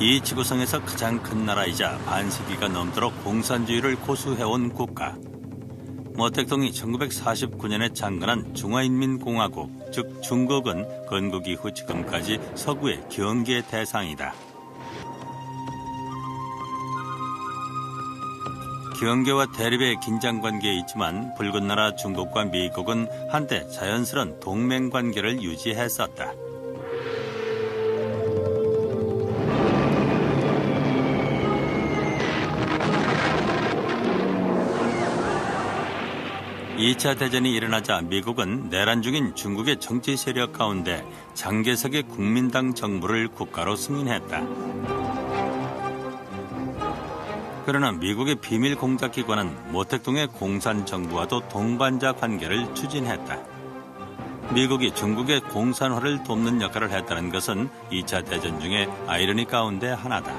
이 지구상에서 가장 큰 나라이자 반세기가 넘도록 공산주의를 고수해온 국가. 모택동이 1949년에 창건한 중화인민공화국, 즉 중국은 건국 이후 지금까지 서구의 경계 대상이다. 경계와 대립의 긴장관계에 있지만 붉은 나라 중국과 미국은 한때 자연스러운 동맹관계를 유지했었다. 이 차 대전이 일어나자 미국은 내란 중인 중국의 정치 세력 가운데 장개석의 국민당 정부를 국가로 승인했다. 그러나 미국의 비밀 공작기관은 모택동의 공산정부와도 동반자 관계를 추진했다. 미국이 중국의 공산화를 돕는 역할을 했다는 것은 2차 대전 중에 아이러니 가운데 하나다.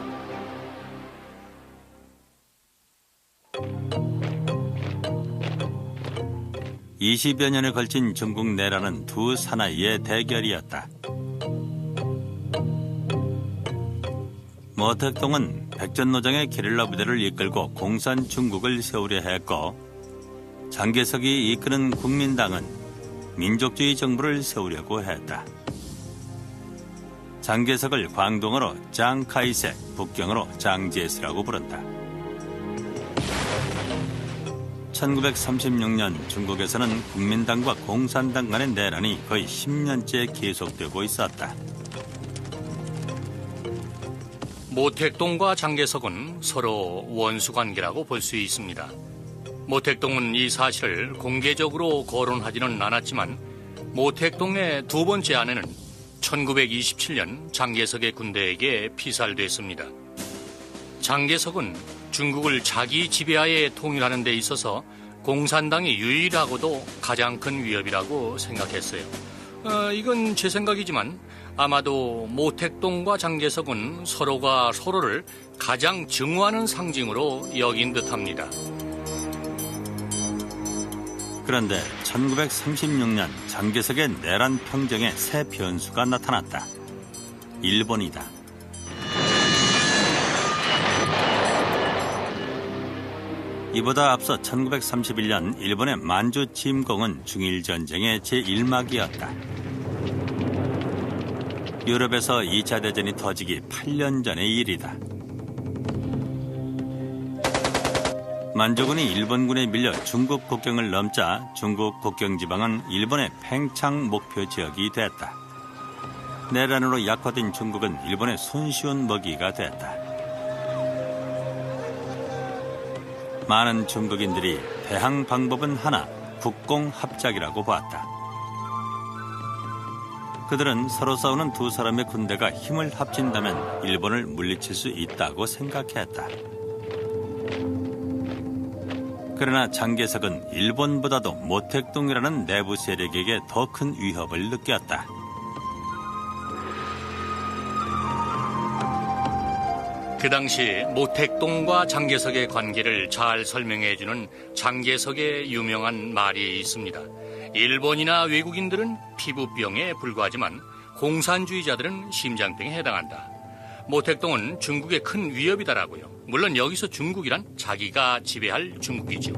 (20여 년에 걸친 중국 내란은 두 사나이의 대결이었다. 모택동은 백전노장의 게릴라 부대를 이끌고 공산 중국을 세우려 했고, 장개석이 이끄는 국민당은 민족주의 정부를 세우려고 했다. 장개석을 광동어로 장카이색, 북경어로 장제스라고 부른다. 1936년 중국에서는 국민당과 공산당 간의 내란이 거의 10년째 계속되고 있었다. 모택동과 장개석은 서로 원수관계라고 볼 수 있습니다. 모택동은 이 사실을 공개적으로 거론하지는 않았지만 모택동의 두 번째 아내는 1927년 장개석의 군대에게 피살됐습니다. 장개석은 중국을 자기 지배하에 통일하는 데 있어서 공산당이 유일하고도 가장 큰 위협이라고 생각했어요. 이건 제 생각이지만 아마도 모택동과 장개석은 서로가 서로를 가장 증오하는 상징으로 여긴 듯합니다. 그런데 1936년 장개석의 내란 평정에 새 변수가 나타났다. 일본이다. 이보다 앞서 1931년 일본의 만주 침공은 중일전쟁의 제1막이었다. 유럽에서 2차 대전이 터지기 8년 전의 일이다. 만주군이 일본군에 밀려 중국 국경을 넘자 중국 국경 지방은 일본의 팽창 목표 지역이 됐다. 내란으로 약화된 중국은 일본의 손쉬운 먹이가 됐다. 많은 중국인들이 대항 방법은 하나, 국공합작이라고 봤다. 그들은 서로 싸우는 두 사람의 군대가 힘을 합친다면 일본을 물리칠 수 있다고 생각했다. 그러나 장개석은 일본보다도 모택동이라는 내부 세력에게 더 큰 위협을 느꼈다. 그 당시 모택동과 장개석의 관계를 잘 설명해주는 장개석의 유명한 말이 있습니다. 일본이나 외국인들은 피부병에 불과하지만 공산주의자들은 심장병에 해당한다. 모택동은 중국의 큰 위협이다라고요. 물론 여기서 중국이란 자기가 지배할 중국이죠.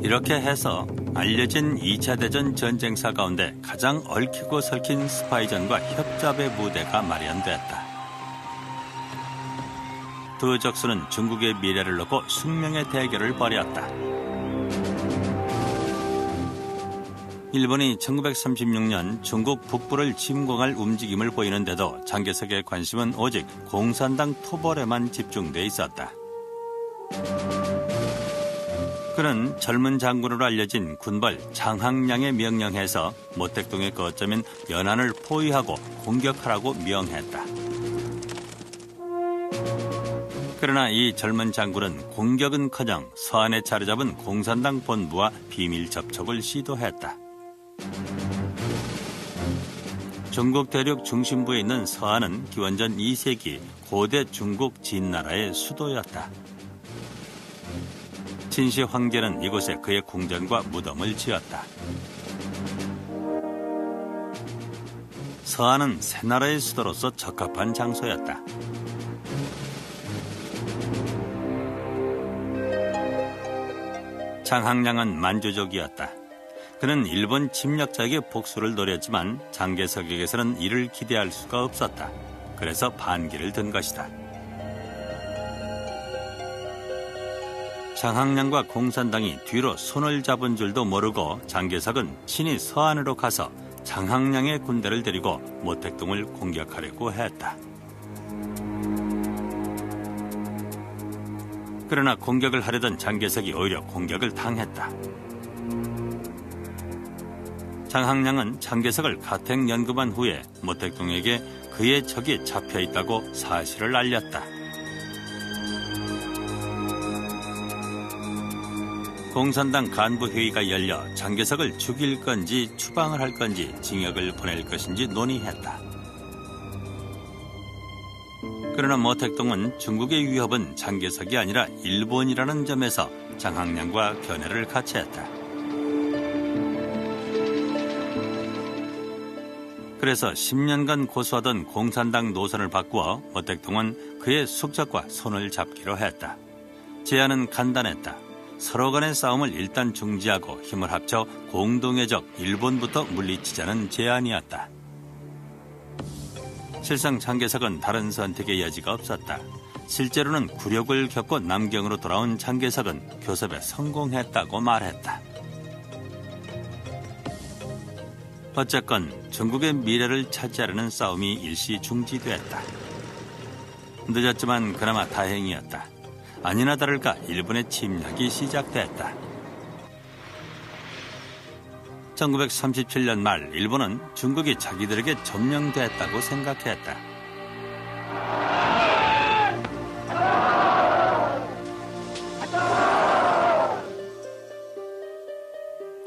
이렇게 해서 알려진 2차 대전 전쟁사 가운데 가장 얽히고 설킨 스파이전과 협잡의 무대가 마련됐다. 두 적수는 중국의 미래를 놓고 숙명의 대결을 벌였다. 일본이 1936년 중국 북부를 침공할 움직임을 보이는데도 장개석의 관심은 오직 공산당 토벌에만 집중돼 있었다. 그는 젊은 장군으로 알려진 군벌 장항량에 명령해서 모택동의 거점인 연안을 포위하고 공격하라고 명했다. 그러나 이 젊은 장군은 공격은커녕 서안에 자리 잡은 공산당 본부와 비밀 접촉을 시도했다. 중국 대륙 중심부에 있는 서안은 기원전 2세기 고대 중국 진나라의 수도였다. 진시 황제는 이곳에 그의 궁전과 무덤을 지었다. 서안은 새나라의 수도로서 적합한 장소였다. 장항량은 만주족이었다. 그는 일본 침략자에게 복수를 노렸지만 장개석에게서는 이를 기대할 수가 없었다. 그래서 반기를 든 것이다. 장항량과 공산당이 뒤로 손을 잡은 줄도 모르고 장개석은 친히 서안으로 가서 장항량의 군대를 데리고 모택동을 공격하려고 했다. 그러나 공격을 하려던 장개석이 오히려 공격을 당했다. 장항량은 장개석을 가택연금한 후에 모택동에게 그의 적이 잡혀있다고 사실을 알렸다. 공산당 간부회의가 열려 장개석을 죽일 건지 추방을 할 건지 징역을 보낼 것인지 논의했다. 그러나 모택동은 중국의 위협은 장개석이 아니라 일본이라는 점에서 장항량과 견해를 같이 했다. 그래서 10년간 고수하던 공산당 노선을 바꾸어 모택동은 그의 숙적과 손을 잡기로 했다. 제안은 간단했다. 서로 간의 싸움을 일단 중지하고 힘을 합쳐 공동의 적 일본부터 물리치자는 제안이었다. 실상 장개석은 다른 선택의 여지가 없었다. 실제로는 굴욕을 겪고 남경으로 돌아온 장개석은 교섭에 성공했다고 말했다. 어쨌건 중국의 미래를 차지하려는 싸움이 일시 중지됐다. 늦었지만 그나마 다행이었다. 아니나 다를까 일본의 침략이 시작됐다. 1937년 말 일본은 중국이 자기들에게 점령됐다고 생각했다.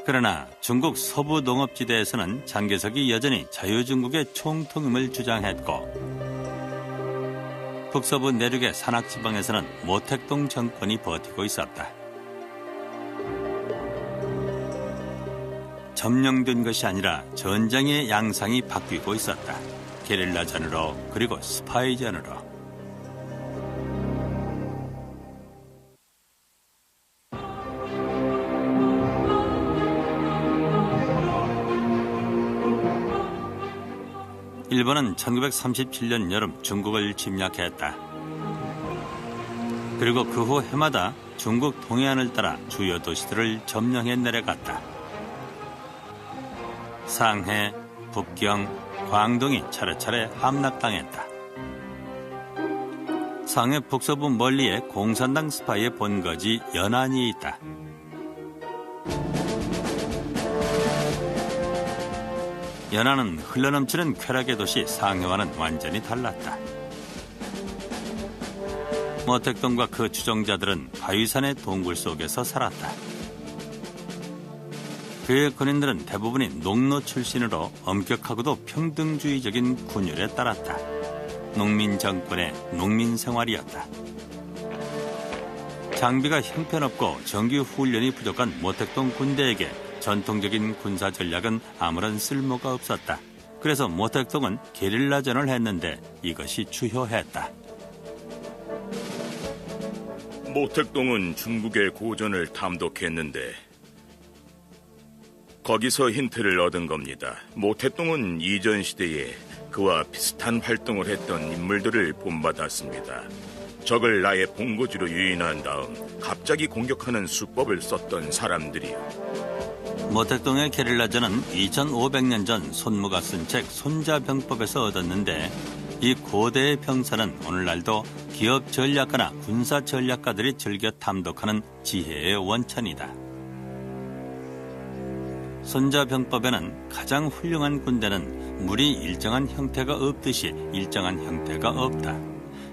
그러나 중국 서부 농업지대에서는 장개석이 여전히 자유중국의 총통임을 주장했고 북서부 내륙의 산악지방에서는 모택동 정권이 버티고 있었다. 점령된 것이 아니라 전장의 양상이 바뀌고 있었다. 게릴라전으로 그리고 스파이전으로. 일본은 1937년 여름 중국을 침략했다. 그리고 그 후 해마다 중국 동해안을 따라 주요 도시들을 점령해 내려갔다. 상해, 북경, 광동이 차례차례 함락당했다. 상해 북서부 멀리에 공산당 스파이의 본거지 연안이 있다. 연안은 흘러넘치는 쾌락의 도시 상해와는 완전히 달랐다. 모택동과 그 추종자들은 바위산의 동굴 속에서 살았다. 그의 군인들은 대부분이 농노 출신으로 엄격하고도 평등주의적인 군율에 따랐다. 농민 정권의 농민 생활이었다. 장비가 형편없고 정규 훈련이 부족한 모택동 군대에게 전통적인 군사 전략은 아무런 쓸모가 없었다. 그래서 모택동은 게릴라전을 했는데 이것이 주효했다. 모택동은 중국의 고전을 탐독했는데 거기서 힌트를 얻은 겁니다. 모택동은 이전 시대에 그와 비슷한 활동을 했던 인물들을 본받았습니다. 적을 나의 본거지로 유인한 다음 갑자기 공격하는 수법을 썼던 사람들이요. 모택동의 게릴라전은 2500년 전 손무가 쓴 책 손자병법에서 얻었는데 이 고대의 병사는 오늘날도 기업 전략가나 군사 전략가들이 즐겨 탐독하는 지혜의 원천이다. 손자병법에는 가장 훌륭한 군대는 물이 일정한 형태가 없듯이 일정한 형태가 없다.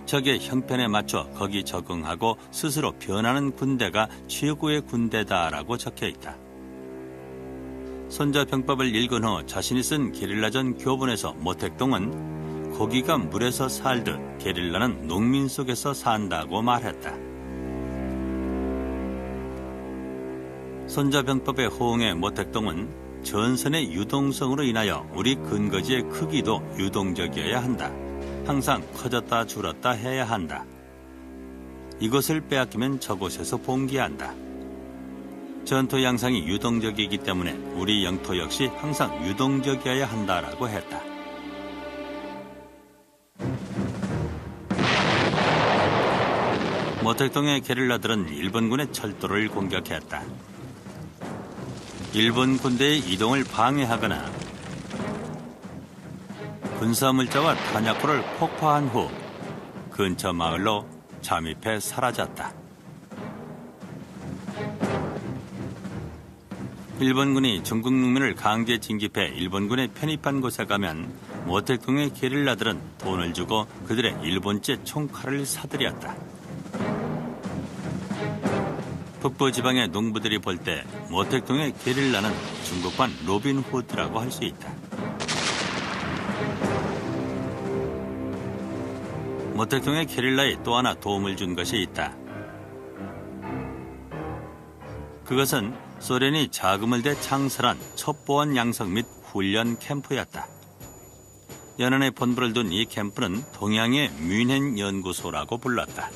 적의 형편에 맞춰 거기 적응하고 스스로 변하는 군대가 최고의 군대다라고 적혀있다. 손자병법을 읽은 후 자신이 쓴 게릴라전 교본에서 모택동은 고기가 물에서 살듯 게릴라는 농민 속에서 산다고 말했다. 손자병법에 호응해 모택동은 전선의 유동성으로 인하여 우리 근거지의 크기도 유동적이어야 한다. 항상 커졌다 줄었다 해야 한다. 이것을 빼앗기면 저곳에서 봉기한다. 전토 양상이 유동적이기 때문에 우리 영토 역시 항상 유동적이어야 한다라고 했다. 모택동의 게릴라들은 일본군의 철도를 공격했다. 일본 군대의 이동을 방해하거나 군사물자와 탄약고를 폭파한 후 근처 마을로 잠입해 사라졌다. 일본군이 중국 농민을 강제 징집해 일본군에 편입한 곳에 가면 모택동의 게릴라들은 돈을 주고 그들의 일본제 총칼을 사들였다. 북부 지방의 농부들이 볼 때 모택동의 게릴라는 중국판 로빈 후드라고 할 수 있다. 모택동의 게릴라에 또 하나 도움을 준 것이 있다. 그것은 소련이 자금을 대 창설한 첩보원 양성 및 훈련 캠프였다. 연안에 본부를 둔 이 캠프는 동양의 뮌헨 연구소라고 불렀다.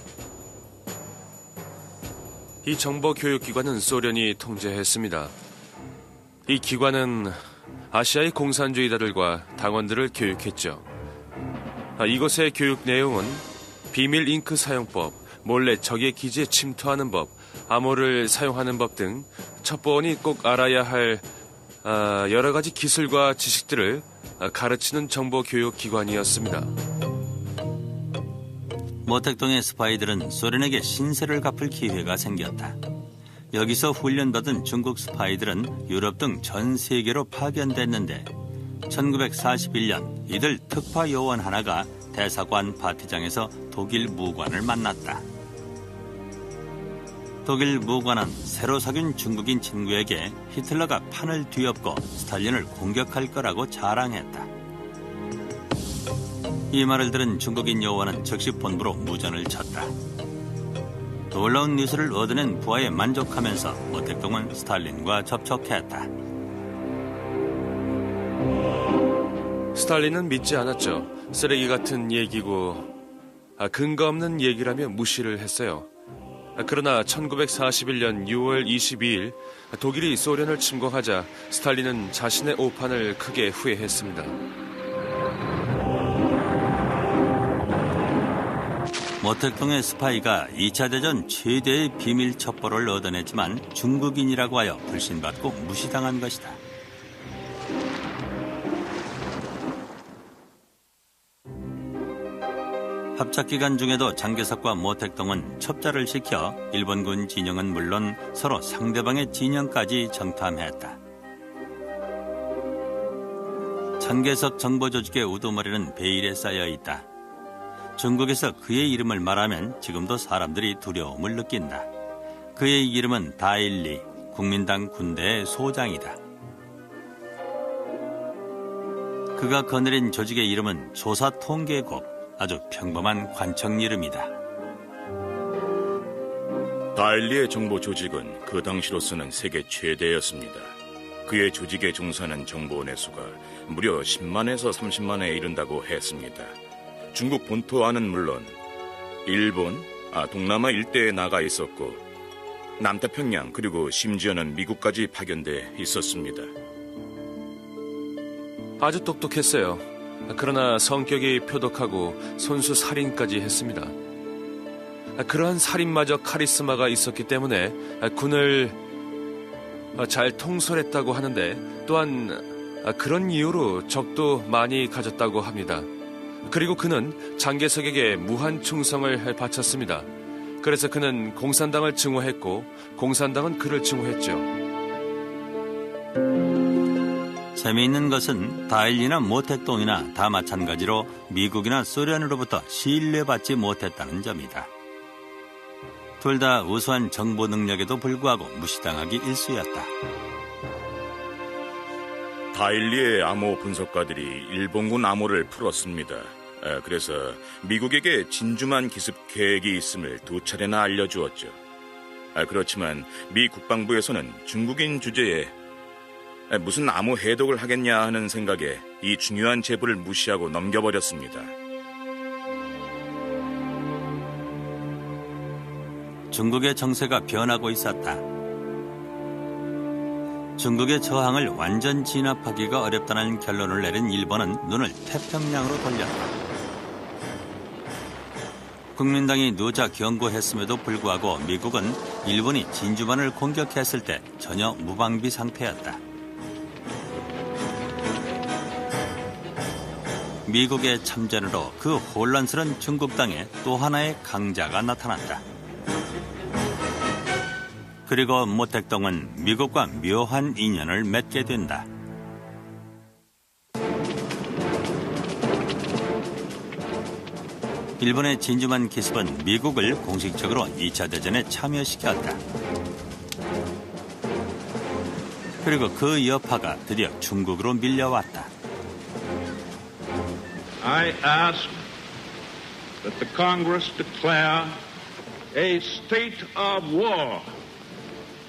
이 정보교육기관은 소련이 통제했습니다. 이 기관은 아시아의 공산주의자들과 당원들을 교육했죠. 이곳의 교육 내용은 비밀 잉크 사용법, 몰래 적의 기지에 침투하는 법, 암호를 사용하는 법 등 첩보원이 꼭 알아야 할 여러 가지 기술과 지식들을 가르치는 정보교육기관이었습니다. 모택동의 스파이들은 소련에게 신세를 갚을 기회가 생겼다. 여기서 훈련받은 중국 스파이들은 유럽 등 전 세계로 파견됐는데 1941년 이들 특파 요원 하나가 대사관 파티장에서 독일 무관을 만났다. 독일 무관은 새로 사귄 중국인 친구에게 히틀러가 판을 뒤엎고 스탈린을 공격할 거라고 자랑했다. 이 말을 들은 중국인 요원은 즉시 본부로 무전을 쳤다. 놀라운 뉴스를 얻어낸 부하에 만족하면서 모택동은 스탈린과 접촉했다. 스탈린은 믿지 않았죠. 쓰레기 같은 얘기고 근거 없는 얘기라며 무시를 했어요. 그러나 1941년 6월 22일 독일이 소련을 침공하자 스탈린은 자신의 오판을 크게 후회했습니다. 모택동의 스파이가 2차 대전 최대의 비밀 첩보를 얻어냈지만 중국인이라고 하여 불신받고 무시당한 것이다. 합작기간 중에도 장개석과 모택동은 첩자를 시켜 일본군 진영은 물론 서로 상대방의 진영까지 정탐했다. 장개석 정보조직의 우두머리는 베일에 쌓여 있다. 중국에서 그의 이름을 말하면 지금도 사람들이 두려움을 느낀다. 그의 이름은 다일리, 국민당 군대의 소장이다. 그가 거느린 조직의 이름은 조사통계국, 아주 평범한 관청 이름이다. 다일리의 정보 조직은 그 당시로서는 세계 최대였습니다. 그의 조직에 종사하는 정보원의 수가 무려 10만에서 30만에 이른다고 했습니다. 중국 본토 안은 물론 일본, 동남아 일대에 나가 있었고 남태평양 그리고 심지어는 미국까지 파견돼 있었습니다. 아주 똑똑했어요. 그러나 성격이 표독하고 손수 살인까지 했습니다. 그러한 살인마저 카리스마가 있었기 때문에 군을 잘 통솔했다고 하는데 또한 그런 이유로 적도 많이 가졌다고 합니다. 그리고 그는 장개석에게 무한 충성을 바쳤습니다. 그래서 그는 공산당을 증오했고 공산당은 그를 증오했죠. 재미있는 것은 다일리나 모택동이나 다 마찬가지로 미국이나 소련으로부터 신뢰받지 못했다는 점이다. 둘 다 우수한 정보 능력에도 불구하고 무시당하기 일쑤였다. 다일리의 암호 분석가들이 일본군 암호를 풀었습니다. 그래서 미국에게 진주만 기습 계획이 있음을 2차례나 알려주었죠. 그렇지만 미 국방부에서는 중국인 주제에 무슨 암호 해독을 하겠냐 하는 생각에 이 중요한 제보를 무시하고 넘겨버렸습니다. 중국의 정세가 변하고 있었다. 중국의 저항을 완전 진압하기가 어렵다는 결론을 내린 일본은 눈을 태평양으로 돌렸다. 국민당이 누자 경고했음에도 불구하고 미국은 일본이 진주만을 공격했을 때 전혀 무방비 상태였다. 미국의 참전으로 그 혼란스러운 중국 땅에 또 하나의 강자가 나타났다. 그리고 모택동은 미국과 묘한 인연을 맺게 된다. 일본의 진주만 기습은 미국을 공식적으로 2차 대전에 참여시켰다. 그리고 그 여파가 드디어 중국으로 밀려왔다. I ask that the Congress declare a state of war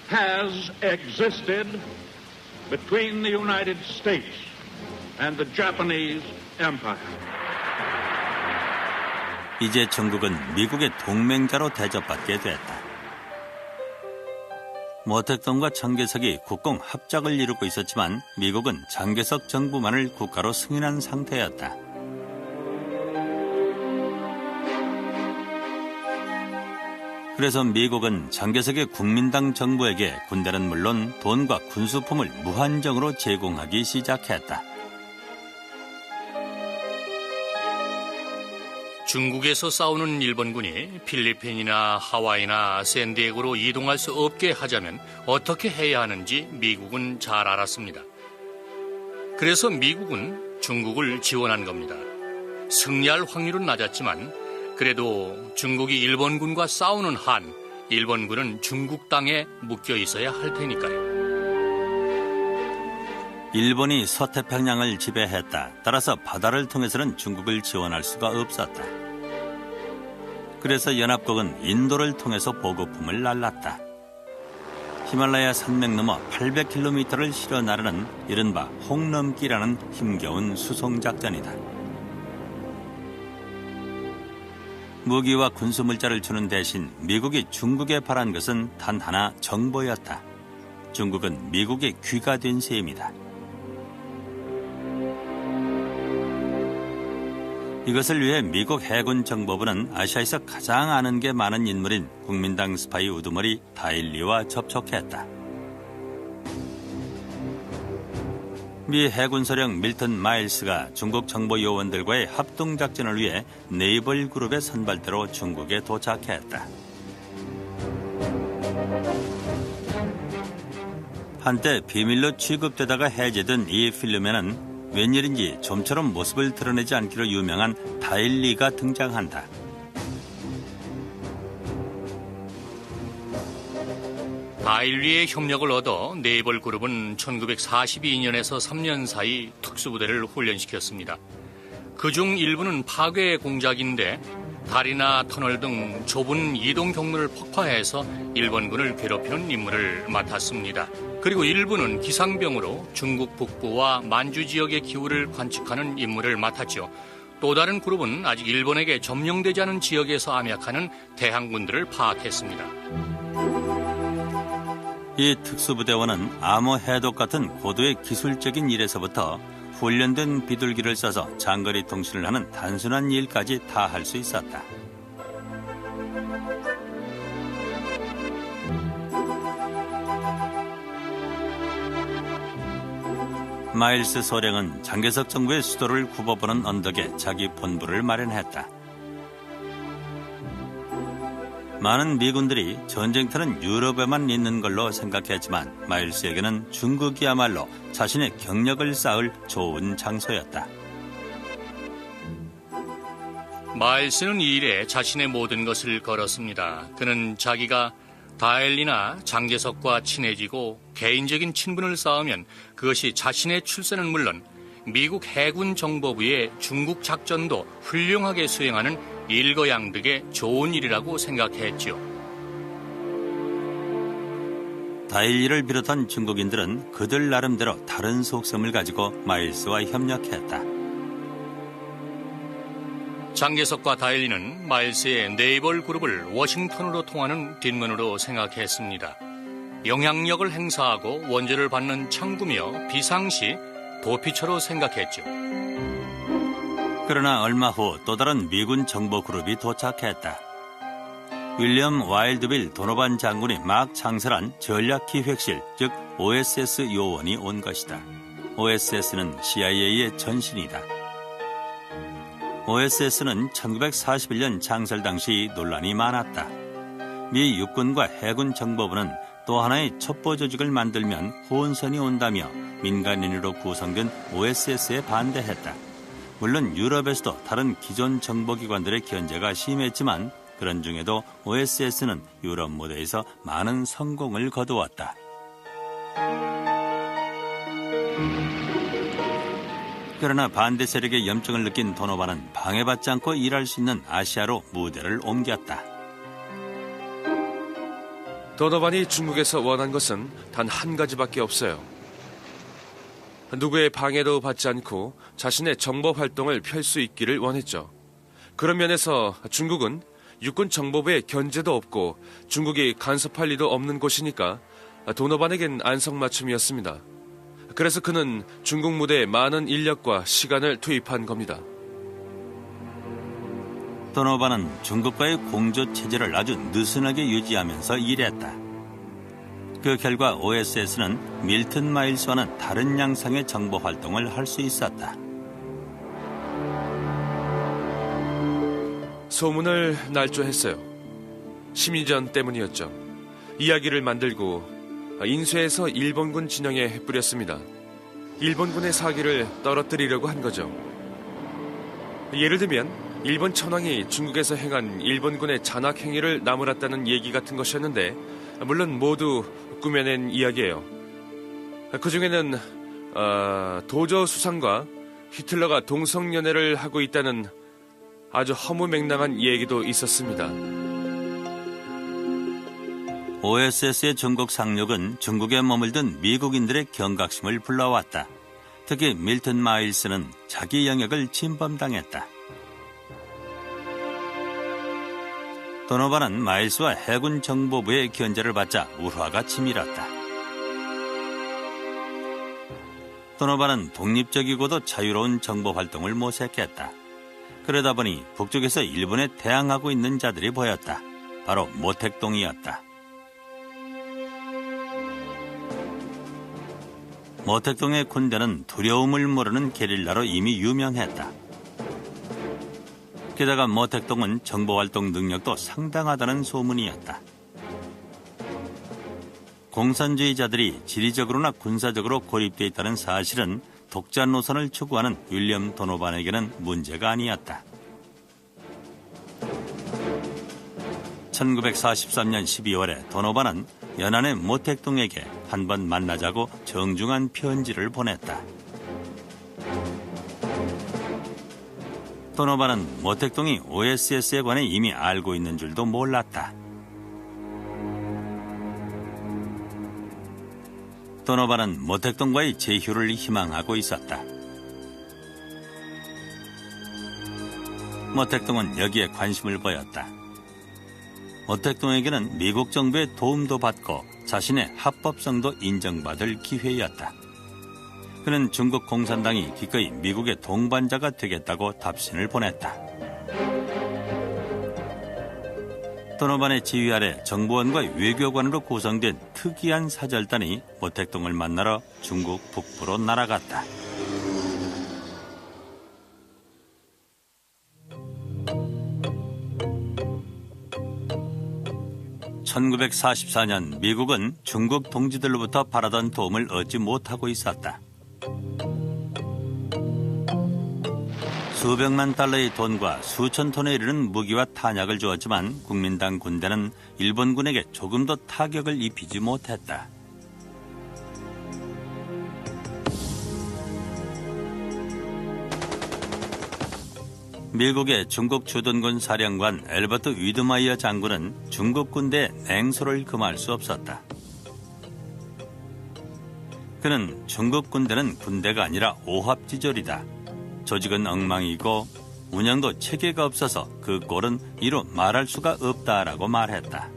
has existed between the United States and the Japanese Empire. 이제 중국은 미국의 동맹자로 대접받게 됐다. 모택동과 장개석이 국공 합작을 이루고 있었지만 미국은 장개석 정부만을 국가로 승인한 상태였다. 그래서 미국은 장개석의 국민당 정부에게 군대는 물론 돈과 군수품을 무한정으로 제공하기 시작했다. 중국에서 싸우는 일본군이 필리핀이나 하와이나 샌디에고로 이동할 수 없게 하자면 어떻게 해야 하는지 미국은 잘 알았습니다. 그래서 미국은 중국을 지원한 겁니다. 승리할 확률은 낮았지만 그래도 중국이 일본군과 싸우는 한 일본군은 중국 땅에 묶여 있어야 할 테니까요. 일본이 서태평양을 지배했다. 따라서 바다를 통해서는 중국을 지원할 수가 없었다. 그래서 연합국은 인도를 통해서 보급품을 날랐다. 히말라야 산맥 넘어 800km를 실어 나르는 이른바 홍넘기라는 힘겨운 수송작전이다. 무기와 군수물자를 주는 대신 미국이 중국에 바란 것은 단 하나 정보였다. 중국은 미국의 귀가 된 셈이다. 이것을 위해 미국 해군 정보부는 아시아에서 가장 아는 게 많은 인물인 국민당 스파이 우두머리 다일리와 접촉했다. 미 해군소령 밀턴 마일스가 중국 정보 요원들과의 합동작전을 위해 네이벌 그룹의 선발대로 중국에 도착했다. 한때 비밀로 취급되다가 해제된 이 필름에는 웬일인지 좀처럼 모습을 드러내지 않기로 유명한 다일리가 등장한다. 다일리의 협력을 얻어 네이벌 그룹은 1942년에서 3년 사이 특수부대를 훈련시켰습니다. 그중 일부는 파괴 공작인데 다리나 터널 등 좁은 이동 경로를 폭파해서 일본군을 괴롭히는 임무를 맡았습니다. 그리고 일부는 기상병으로 중국 북부와 만주 지역의 기후를 관측하는 임무를 맡았죠. 또 다른 그룹은 아직 일본에게 점령되지 않은 지역에서 암약하는 대항군들을 파악했습니다. 이 특수부대원은 암호 해독 같은 고도의 기술적인 일에서부터 훈련된 비둘기를 써서 장거리 통신을 하는 단순한 일까지 다 할 수 있었다. 마일스 소령은 장개석 정부의 수도를 굽어보는 언덕에 자기 본부를 마련했다. 많은 미군들이 전쟁터는 유럽에만 있는 걸로 생각했지만 마일스에게는 중국이야말로 자신의 경력을 쌓을 좋은 장소였다. 마일스는 이 일에 자신의 모든 것을 걸었습니다. 그는 자기가 다일리나 장개석과 친해지고 개인적인 친분을 쌓으면 그것이 자신의 출세는 물론 미국 해군 정보부의 중국 작전도 훌륭하게 수행하는 일거양득의 좋은 일이라고 생각했지요. 다일리를 비롯한 중국인들은 그들 나름대로 다른 속셈을 가지고 마일스와 협력했다. 장개석과 다일리는 마일스의 네이벌 그룹을 워싱턴으로 통하는 뒷문으로 생각했습니다. 영향력을 행사하고 원조를 받는 창구며 비상시 도피처로 생각했죠. 그러나 얼마 후 또 다른 미군 정보 그룹이 도착했다. 윌리엄 와일드빌 도노반 장군이 막 창설한 전략기획실, 즉 OSS 요원이 온 것이다. OSS는 CIA의 전신이다. OSS는 1941년 창설 당시 논란이 많았다. 미 육군과 해군 정보부는 또 하나의 첩보 조직을 만들면 혼선이 온다며 민간인으로 구성된 OSS에 반대했다. 물론 유럽에서도 다른 기존 정보기관들의 견제가 심했지만 그런 중에도 OSS는 유럽 무대에서 많은 성공을 거두었다. 그러나 반대 세력의 염증을 느낀 도노반은 방해받지 않고 일할 수 있는 아시아로 무대를 옮겼다. 도노반이 중국에서 원한 것은 단 한 가지밖에 없어요. 누구의 방해도 받지 않고 자신의 정보 활동을 펼 수 있기를 원했죠. 그런 면에서 중국은 육군 정보부의 견제도 없고 중국이 간섭할 리도 없는 곳이니까 도노반에겐 안성맞춤이었습니다. 그래서 그는 중국 무대에 많은 인력과 시간을 투입한 겁니다. 도노반은 중국과의 공조 체제를 아주 느슨하게 유지하면서 일했다. 그 결과 OSS는 밀튼 마일스와는 다른 양상의 정보 활동을 할 수 있었다. 소문을 날조했어요. 심리전 때문이었죠. 이야기를 만들고 인쇄해서 일본군 진영에 뿌렸습니다. 일본군의 사기를 떨어뜨리려고 한 거죠. 예를 들면 일본 천황이 중국에서 행한 일본군의 잔악 행위를 나무랐다는 얘기 같은 것이었는데 물론 모두 꾸며낸 이야기예요. 그중에는 도저 수상과 히틀러가 동성연애를 하고 있다는 아주 허무맹랑한 얘기도 있었습니다. OSS의 중국 상륙은 중국에 머물던 미국인들의 경각심을 불러왔다. 특히 밀튼 마일스는 자기 영역을 침범당했다. 도노반은 마일스와 해군 정보부의 견제를 받자 울화가 치밀었다. 도노반은 독립적이고도 자유로운 정보 활동을 모색했다. 그러다 보니 북쪽에서 일본에 대항하고 있는 자들이 보였다. 바로 모택동이었다. 모택동의 군대는 두려움을 모르는 게릴라로 이미 유명했다. 게다가 모택동은 정보활동 능력도 상당하다는 소문이었다. 공산주의자들이 지리적으로나 군사적으로 고립되어 있다는 사실은 독자 노선을 추구하는 윌리엄 도노반에게는 문제가 아니었다. 1943년 12월에 도노반은 연안의 모택동에게 한번 만나자고 정중한 편지를 보냈다. 도노반은 모택동이 OSS에 관해 이미 알고 있는 줄도 몰랐다. 도노반은 모택동과의 재휴를 희망하고 있었다. 모택동은 여기에 관심을 보였다. 모택동에게는 미국 정부의 도움도 받고 자신의 합법성도 인정받을 기회였다. 그는 중국 공산당이 기꺼이 미국의 동반자가 되겠다고 답신을 보냈다. 도노반의 지휘 아래 정보원과 외교관으로 구성된 특이한 사절단이 모택동을 만나러 중국 북부로 날아갔다. (1944년) 미국은 중국 동지들로부터 바라던 도움을 얻지 못하고 있었다. 수백만 달러의 돈과 수천 톤에 이르는 무기와 탄약을 주었지만 국민당 군대는 일본군에게 조금도 타격을 입히지 못했다. 미국의 중국 주둔군 사령관 엘버트 위드마이어 장군은 중국 군대의 냉소를 금할 수 없었다. 그는 중국 군대는 군대가 아니라 오합지졸이다. 조직은 엉망이고 운영도 체계가 없어서 그 꼴은 이루 말할 수가 없다라고 말했다.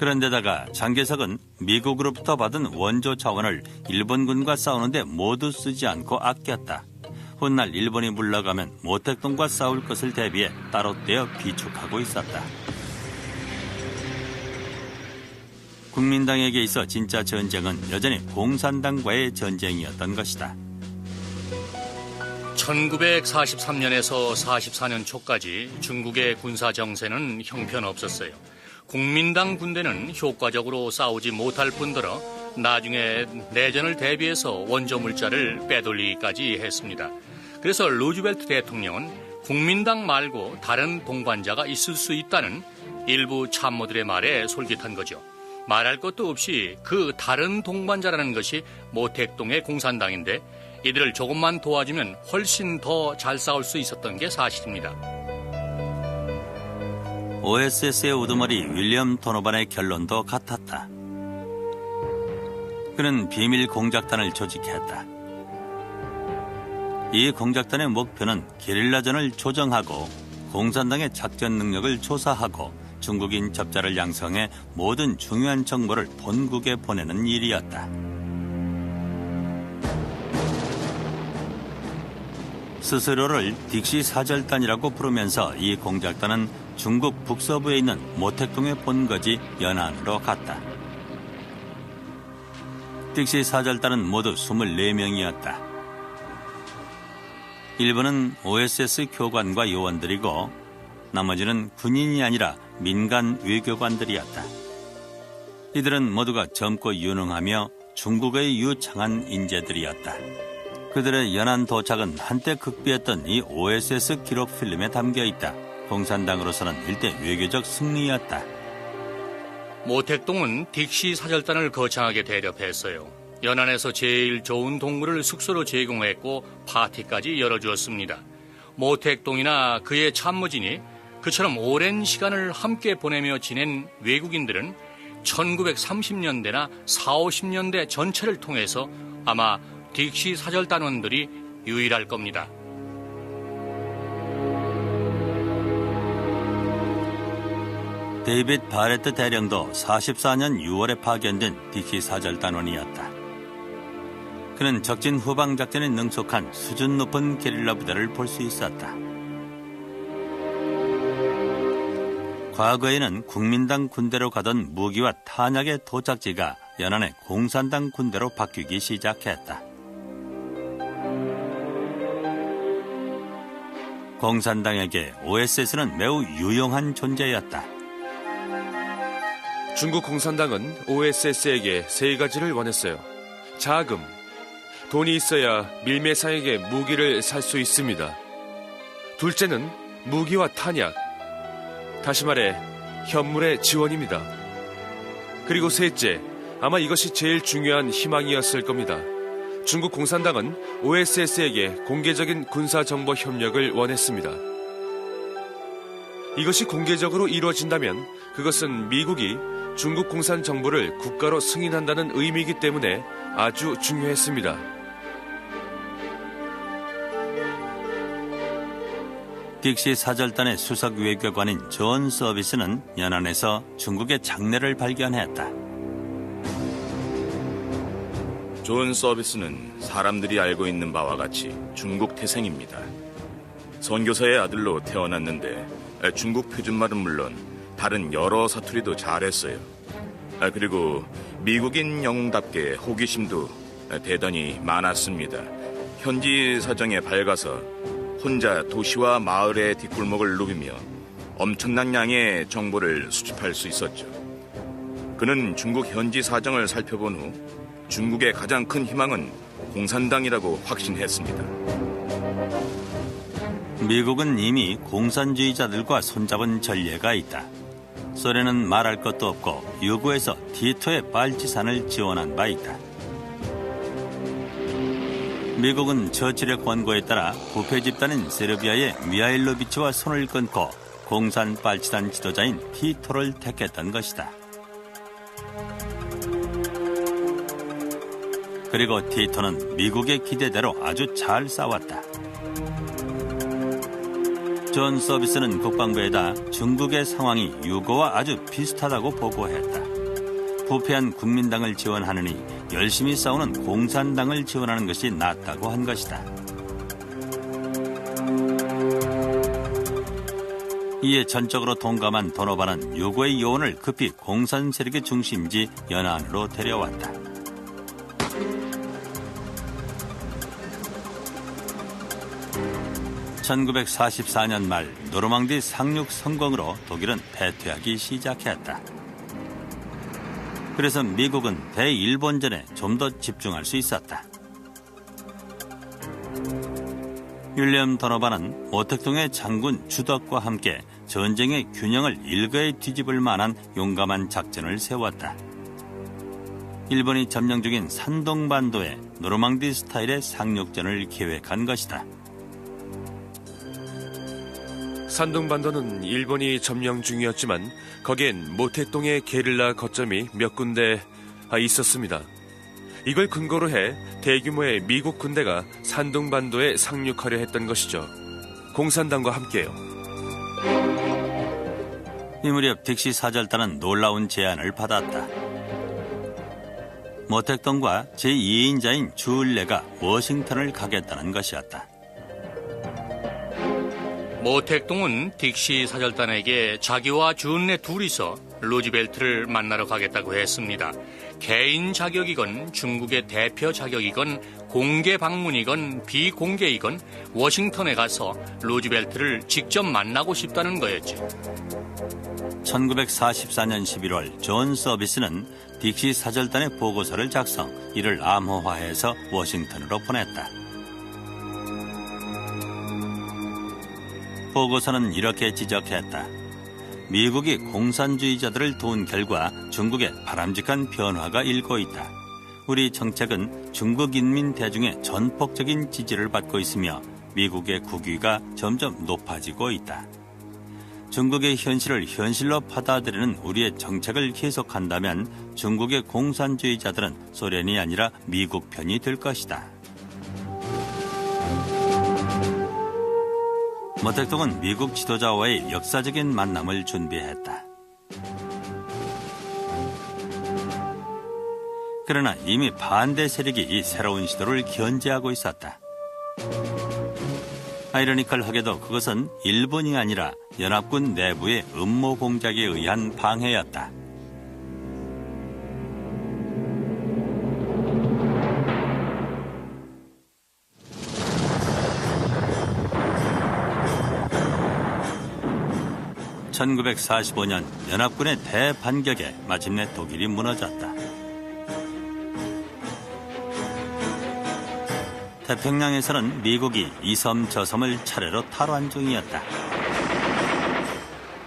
그런데다가 장개석은 미국으로부터 받은 원조 자원을 일본군과 싸우는데 모두 쓰지 않고 아꼈다. 훗날 일본이 물러가면 모택동과 싸울 것을 대비해 따로 떼어 비축하고 있었다. 국민당에게 있어 진짜 전쟁은 여전히 공산당과의 전쟁이었던 것이다. 1943년에서 44년 초까지 중국의 군사 정세는 형편없었어요. 국민당 군대는 효과적으로 싸우지 못할 뿐더러 나중에 내전을 대비해서 원조 물자를 빼돌리기까지 했습니다. 그래서 루즈벨트 대통령은 국민당 말고 다른 동반자가 있을 수 있다는 일부 참모들의 말에 솔깃한 거죠. 말할 것도 없이 그 다른 동반자라는 것이 모택동의 공산당인데 이들을 조금만 도와주면 훨씬 더 잘 싸울 수 있었던 게 사실입니다. OSS의 우두머리 윌리엄 도노반의 결론도 같았다. 그는 비밀 공작단을 조직했다. 이 공작단의 목표는 게릴라전을 조정하고 공산당의 작전 능력을 조사하고 중국인 접자를 양성해 모든 중요한 정보를 본국에 보내는 일이었다. 스스로를 딕시 사절단이라고 부르면서 이 공작단은 중국 북서부에 있는 모택동의 본거지 연안으로 갔다. 딕시 사절단은 모두 24명이었다. 일부는 OSS 교관과 요원들이고 나머지는 군인이 아니라 민간 외교관들이었다. 이들은 모두가 젊고 유능하며 중국의 유창한 인재들이었다. 그들의 연안 도착은 한때 극비했던 이 OSS 기록 필름에 담겨있다. 공산당으로서는 일대 외교적 승리였다. 모택동은 딕시 사절단을 거창하게 대접했어요. 연안에서 제일 좋은 동물을 숙소로 제공했고 파티까지 열어주었습니다. 모택동이나 그의 참모진이 그처럼 오랜 시간을 함께 보내며 지낸 외국인들은 1930년대나 40~50년대 전체를 통해서 아마 딕시 사절단원들이 유일할 겁니다. 데이빗 바레트 대령도 44년 6월에 파견된 딕시 사절단원이었다. 그는 적진 후방 작전에 능숙한 수준 높은 게릴라 부대를 볼 수 있었다. 과거에는 국민당 군대로 가던 무기와 탄약의 도착지가 연안의 공산당 군대로 바뀌기 시작했다. 공산당에게 OSS는 매우 유용한 존재였다. 중국 공산당은 OSS에게 세 가지를 원했어요. 자금, 돈이 있어야 밀매상에게 무기를 살 수 있습니다. 둘째는 무기와 탄약, 다시 말해 현물의 지원입니다. 그리고 셋째, 아마 이것이 제일 중요한 희망이었을 겁니다. 중국 공산당은 OSS에게 공개적인 군사정보 협력을 원했습니다. 이것이 공개적으로 이루어진다면 그것은 미국이 중국 공산 정부를 국가로 승인한다는 의미이기 때문에 아주 중요했습니다. 딕시 사절단의 수석 외교관인 존 서비스는 연안에서 중국의 장래를 발견했다. 존 서비스는 사람들이 알고 있는 바와 같이 중국 태생입니다. 선교사의 아들로 태어났는데 중국 표준말은 물론 다른 여러 사투리도 잘했어요. 그리고 미국인 영웅답게 호기심도 대단히 많았습니다. 현지 사정에 밝아서 혼자 도시와 마을의 뒷골목을 누비며 엄청난 양의 정보를 수집할 수 있었죠. 그는 중국 현지 사정을 살펴본 후 중국의 가장 큰 희망은 공산당이라고 확신했습니다. 미국은 이미 공산주의자들과 손잡은 전례가 있다. 소련은 말할 것도 없고 유구에서 티토의 빨치산을 지원한 바 있다. 미국은 처칠의 권고에 따라 부패 집단인 세르비아의 미하일로비치와 손을 끊고 공산 빨치산 지도자인 티토를 택했던 것이다. 그리고 티토는 미국의 기대대로 아주 잘 싸웠다. 존 서비스는 국방부에다 중국의 상황이 유고와 아주 비슷하다고 보고했다. 부패한 국민당을 지원하느니 열심히 싸우는 공산당을 지원하는 것이 낫다고 한 것이다. 이에 전적으로 동감한 도노반은 유고의 요원을 급히 공산 세력의 중심지 연안으로 데려왔다. (1944년) 말 노르망디 상륙 성공으로 독일은 패퇴하기 시작했다. 그래서 미국은 대일본전에 좀 더 집중할 수 있었다. 윌리엄 도노반은 모택동의 장군 주덕과 함께 전쟁의 균형을 일거에 뒤집을 만한 용감한 작전을 세웠다. 일본이 점령 중인 산동반도에 노르망디 스타일의 상륙전을 계획한 것이다. 산둥반도는 일본이 점령 중이었지만 거기엔 모택동의 게릴라 거점이 몇 군데 있었습니다. 이걸 근거로 해 대규모의 미국 군대가 산둥반도에 상륙하려 했던 것이죠. 공산당과 함께요. 이 무렵 딕시 사절단은 놀라운 제안을 받았다. 모택동과 제2인자인 주을레가 워싱턴을 가겠다는 것이었다. 모택동은 딕시 사절단에게 자기와 주은레 둘이서 루즈벨트를 만나러 가겠다고 했습니다. 개인 자격이건 중국의 대표 자격이건 공개 방문이건 비공개이건 워싱턴에 가서 루즈벨트를 직접 만나고 싶다는 거였죠. 1944년 11월 존 서비스는 딕시 사절단의 보고서를 작성, 이를 암호화해서 워싱턴으로 보냈다. 보고서는 이렇게 지적했다. 미국이 공산주의자들을 도운 결과 중국에 바람직한 변화가 일고 있다. 우리 정책은 중국 인민 대중의 전폭적인 지지를 받고 있으며 미국의 국위가 점점 높아지고 있다. 중국의 현실을 현실로 받아들이는 우리의 정책을 계속한다면 중국의 공산주의자들은 소련이 아니라 미국 편이 될 것이다. 모택동은 미국 지도자와의 역사적인 만남을 준비했다. 그러나 이미 반대 세력이 이 새로운 시도를 견제하고 있었다. 아이러니컬하게도 그것은 일본이 아니라 연합군 내부의 음모 공작에 의한 방해였다. (1945년) 연합군의 대반격에 마침내 독일이 무너졌다. 태평양에서는 미국이 이 섬 저 섬을 차례로 탈환 중이었다.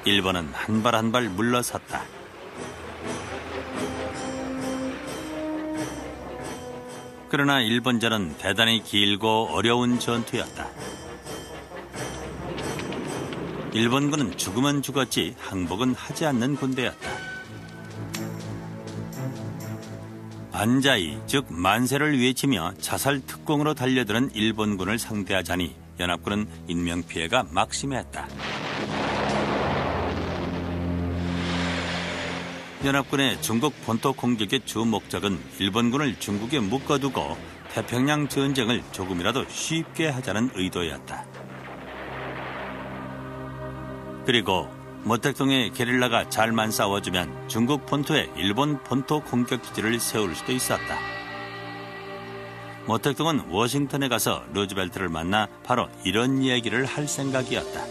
일본은 한 발 한 발 물러섰다. 그러나 일본전은 대단히 길고 어려운 전투였다. 일본군은 죽으면 죽었지 항복은 하지 않는 군대였다. 안자이, 즉 만세를 외치며 자살 특공으로 달려드는 일본군을 상대하자니 연합군은 인명피해가 막심했다. 연합군의 중국 본토 공격의 주 목적은 일본군을 중국에 묶어두고 태평양 전쟁을 조금이라도 쉽게 하자는 의도였다. 그리고 모택동의 게릴라가 잘만 싸워주면 중국 본토에 일본 본토 공격 기지를 세울 수도 있었다. 모택동은 워싱턴에 가서 루즈벨트를 만나 바로 이런 얘기를 할 생각이었다.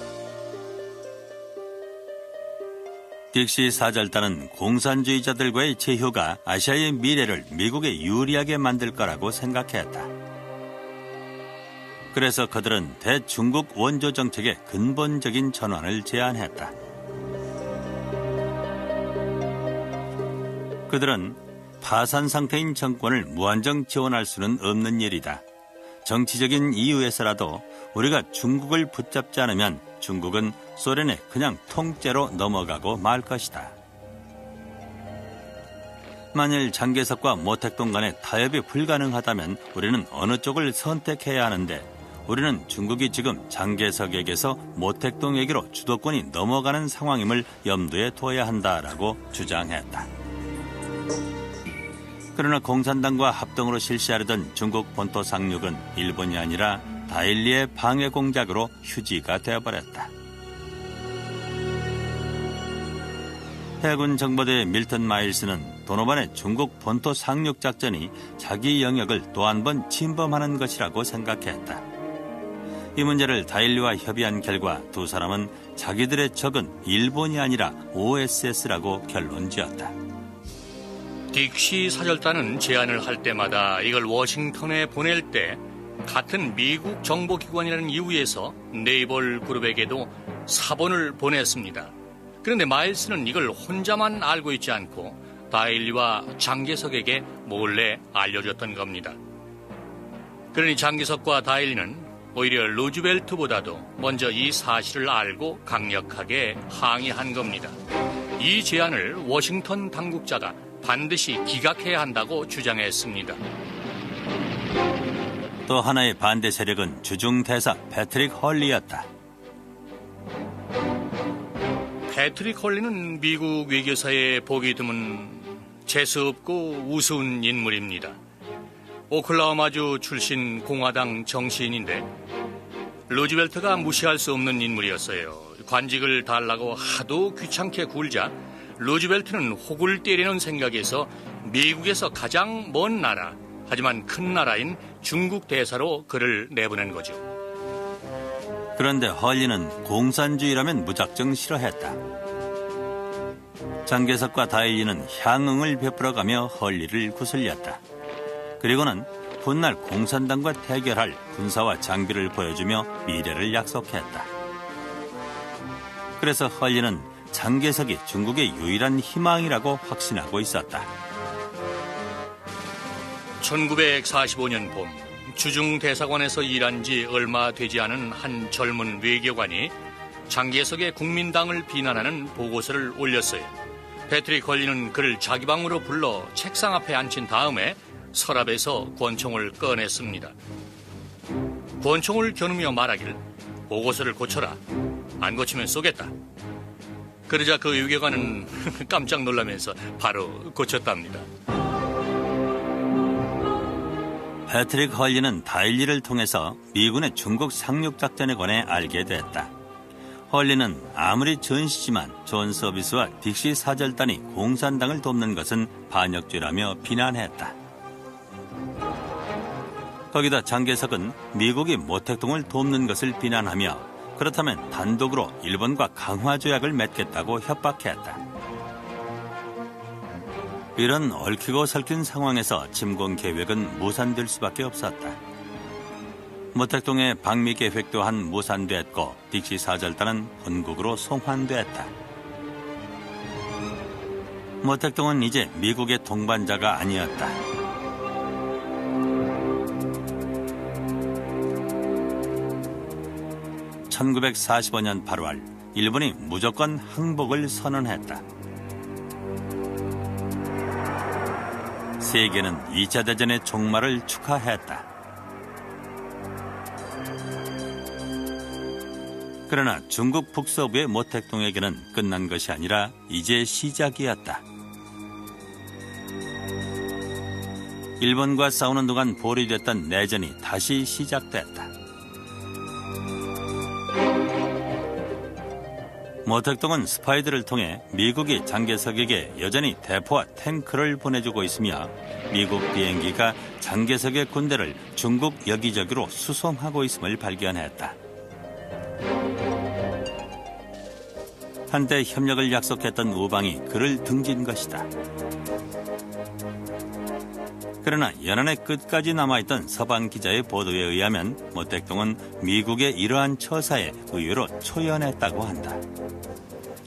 딕시 사절단은 공산주의자들과의 제휴가 아시아의 미래를 미국에 유리하게 만들 거라고 생각했다. 그래서 그들은 대중국 원조 정책의 근본적인 전환을 제안했다. 그들은 파산 상태인 정권을 무한정 지원할 수는 없는 일이다. 정치적인 이유에서라도 우리가 중국을 붙잡지 않으면 중국은 소련에 그냥 통째로 넘어가고 말 것이다. 만일 장개석과 모택동 간의 타협이 불가능하다면 우리는 어느 쪽을 선택해야 하는데 우리는 중국이 지금 장개석에게서 모택동에게로 주도권이 넘어가는 상황임을 염두에 둬야 한다라고 주장했다. 그러나 공산당과 합동으로 실시하려던 중국 본토 상륙은 일본이 아니라 다일리의 방해 공작으로 휴지가 되어버렸다. 해군 정보대 밀턴 마일스는 도노반의 중국 본토 상륙 작전이 자기 영역을 또 한 번 침범하는 것이라고 생각했다. 이 문제를 다일리와 협의한 결과 두 사람은 자기들의 적은 일본이 아니라 OSS라고 결론지었다. 딕시 사절단은 제안을 할 때마다 이걸 워싱턴에 보낼 때 같은 미국 정보기관이라는 이유에서 네이벌 그룹에게도 사본을 보냈습니다. 그런데 마일스는 이걸 혼자만 알고 있지 않고 다일리와 장개석에게 몰래 알려줬던 겁니다. 그러니 장개석과 다일리는 오히려 루즈벨트보다도 먼저 이 사실을 알고 강력하게 항의한 겁니다. 이 제안을 워싱턴 당국자가 반드시 기각해야 한다고 주장했습니다. 또 하나의 반대 세력은 주중 대사 패트릭 헐리였다. 패트릭 헐리는 미국 외교사에 보기 드문 재수없고 우스운 인물입니다. 오클라호마주 출신 공화당 정치인인데 루즈벨트가 무시할 수 없는 인물이었어요. 관직을 달라고 하도 귀찮게 굴자 루즈벨트는 혹을 때리는 생각에서 미국에서 가장 먼 나라, 하지만 큰 나라인 중국 대사로 그를 내보낸 거죠. 그런데 헐리는 공산주의라면 무작정 싫어했다. 장개석과 다일리는 향응을 베풀어가며 헐리를 구슬렸다. 그리고는 훗날 공산당과 대결할 군사와 장비를 보여주며 미래를 약속했다. 그래서 헐리는 장개석이 중국의 유일한 희망이라고 확신하고 있었다. 1945년 봄 주중 대사관에서 일한 지 얼마 되지 않은 한 젊은 외교관이 장개석의 국민당을 비난하는 보고서를 올렸어요. 패트릭 헐리는 그를 자기 방으로 불러 책상 앞에 앉힌 다음에 서랍에서 권총을 꺼냈습니다. 권총을 겨누며 말하길 보고서를 고쳐라. 안 고치면 쏘겠다. 그러자 그 외교관은 깜짝 놀라면서 바로 고쳤답니다. 패트릭 헐리는 다일리를 통해서 미군의 중국 상륙 작전에 관해 알게 됐다. 헐리는 아무리 전시지만 존 서비스와 딕시 사절단이 공산당을 돕는 것은 반역죄라며 비난했다. 거기다 장개석은 미국이 모택동을 돕는 것을 비난하며 그렇다면 단독으로 일본과 강화 조약을 맺겠다고 협박했다. 이런 얽히고 설킨 상황에서 침공 계획은 무산될 수밖에 없었다. 모택동의 방미 계획 또한 무산됐고 딕시 사절단은 본국으로 송환됐다. 모택동은 이제 미국의 동반자가 아니었다. (1945년 8월) 일본이 무조건 항복을 선언했다. 세계는 2차 대전의 종말을 축하했다. 그러나 중국 북서부의 모택동에게는 끝난 것이 아니라 이제 시작이었다. 일본과 싸우는 동안 보류됐던 내전이 다시 시작됐다. 모택동은 스파이들을 통해 미국이 장개석에게 여전히 대포와 탱크를 보내주고 있으며 미국 비행기가 장개석의 군대를 중국 여기저기로 수송하고 있음을 발견했다. 한때 협력을 약속했던 우방이 그를 등진 것이다. 그러나 연안의 끝까지 남아있던 서방 기자의 보도에 의하면 모택동은 미국의 이러한 처사에 의외로 초연했다고 한다.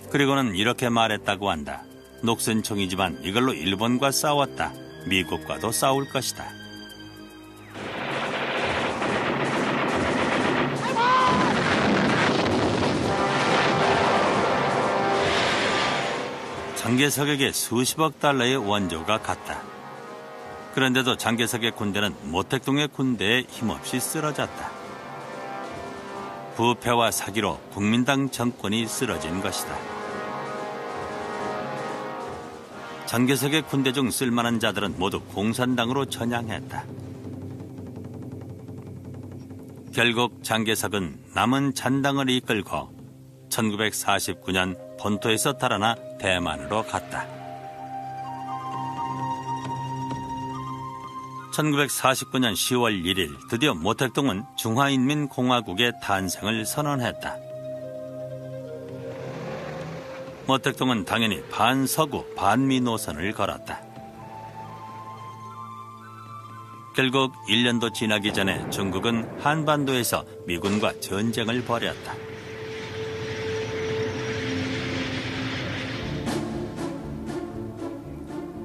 그리고는 이렇게 말했다고 한다. 녹슨 총이지만 이걸로 일본과 싸웠다. 미국과도 싸울 것이다. 장개석에게 수십억 달러의 원조가 갔다. 그런데도 장개석의 군대는 모택동의 군대에 힘없이 쓰러졌다. 부패와 사기로 국민당 정권이 쓰러진 것이다. 장개석의 군대 중 쓸만한 자들은 모두 공산당으로 전향했다. 결국 장개석은 남은 잔당을 이끌고 1949년 본토에서 달아나 대만으로 갔다. 1949년 10월 1일 드디어 모택동은 중화인민공화국의 탄생을 선언했다. 모택동은 당연히 반서구 반미 노선을 걸었다. 결국 1년도 지나기 전에 중국은 한반도에서 미군과 전쟁을 벌였다.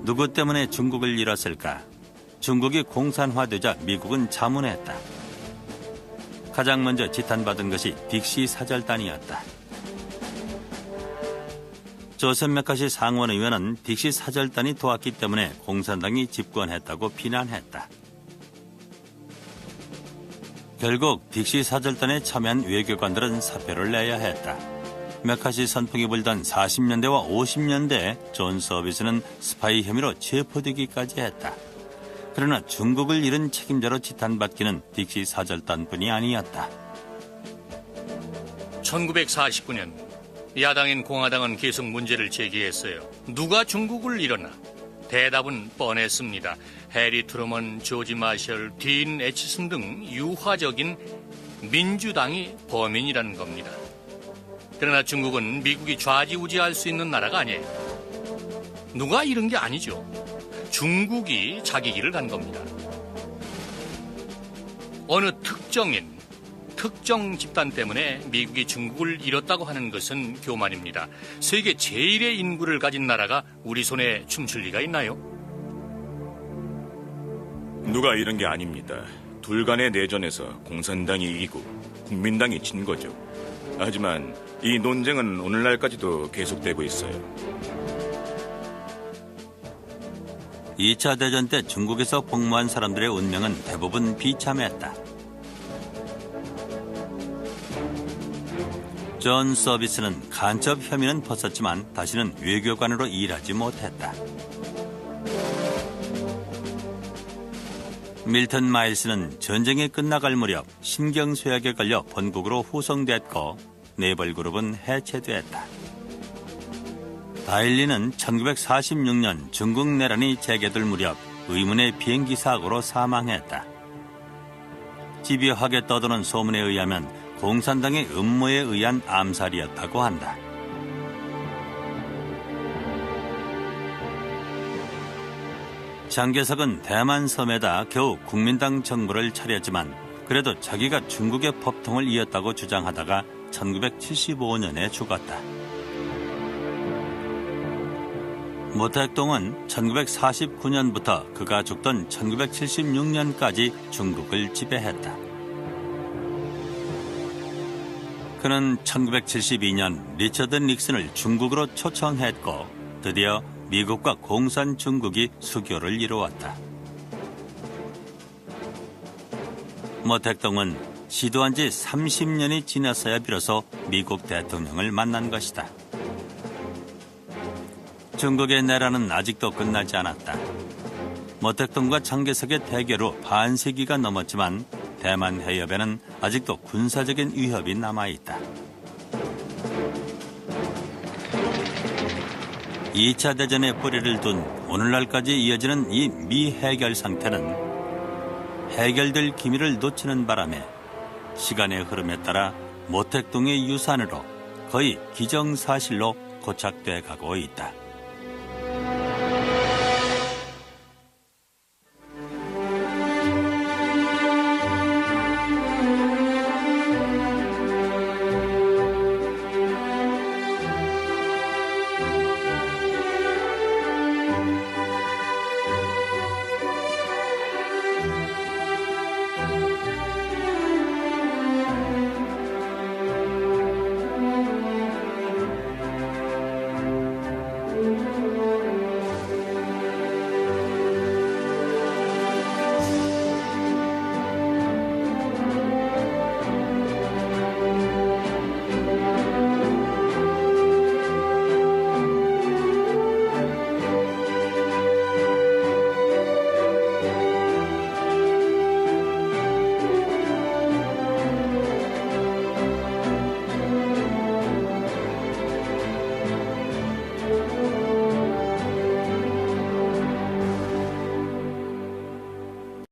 누구 때문에 중국을 잃었을까? 중국이 공산화되자 미국은 자문했다. 가장 먼저 지탄받은 것이 딕시 사절단이었다. 조선 메카시 상원의원은 딕시 사절단이 도왔기 때문에 공산당이 집권했다고 비난했다. 결국 딕시 사절단에 참여한 외교관들은 사표를 내야 했다. 메카시 선풍이 불던 40년대와 50년대에 존 서비스는 스파이 혐의로 체포되기까지 했다. 그러나 중국을 잃은 책임자로 지탄받기는 딕시 사절단뿐이 아니었다. 1949년 야당인 공화당은 계속 문제를 제기했어요. 누가 중국을 잃었나? 대답은 뻔했습니다. 해리 트루먼, 조지 마셜, 딘 애치슨 등 유화적인 민주당이 범인이라는 겁니다. 그러나 중국은 미국이 좌지우지할 수 있는 나라가 아니에요. 누가 잃은 게 아니죠. 중국이 자기 길을 간 겁니다. 어느 특정 집단 때문에 미국이 중국을 잃었다고 하는 것은 교만입니다. 세계 제1의 인구를 가진 나라가 우리 손에 춤출 리가 있나요? 누가 이런 게 아닙니다. 둘 간의 내전에서 공산당이 이기고 국민당이 진 거죠. 하지만 이 논쟁은 오늘날까지도 계속되고 있어요. 2차 대전 때 중국에서 복무한 사람들의 운명은 대부분 비참했다. 존 서비스는 간첩 혐의는 벗었지만 다시는 외교관으로 일하지 못했다. 밀턴 마일스는 전쟁이 끝나갈 무렵 신경쇠약에 걸려 본국으로 후송됐고 네벌그룹은 해체됐다. 다일리는 1946년 중국 내란이 재개될 무렵 의문의 비행기 사고로 사망했다. 집요하게 떠도는 소문에 의하면 공산당의 음모에 의한 암살이었다고 한다. 장개석은 대만 섬에다 겨우 국민당 정부를 차렸지만 그래도 자기가 중국의 법통을 이었다고 주장하다가 1975년에 죽었다. 모택동은 1949년부터 그가 죽던 1976년까지 중국을 지배했다. 그는 1972년 리처드 닉슨을 중국으로 초청했고 드디어 미국과 공산 중국이 수교를 이루었다. 모택동은 시도한 지 30년이 지났어야 비로소 미국 대통령을 만난 것이다. 중국의 내란은 아직도 끝나지 않았다. 모택동과 장개석의 대결 후 반세기가 넘었지만 대만 해협에는 아직도 군사적인 위협이 남아있다. 2차 대전의 뿌리를 둔 오늘날까지 이어지는 이 미해결 상태는 해결될 기미를 놓치는 바람에 시간의 흐름에 따라 모택동의 유산으로 거의 기정사실로 고착돼 가고 있다.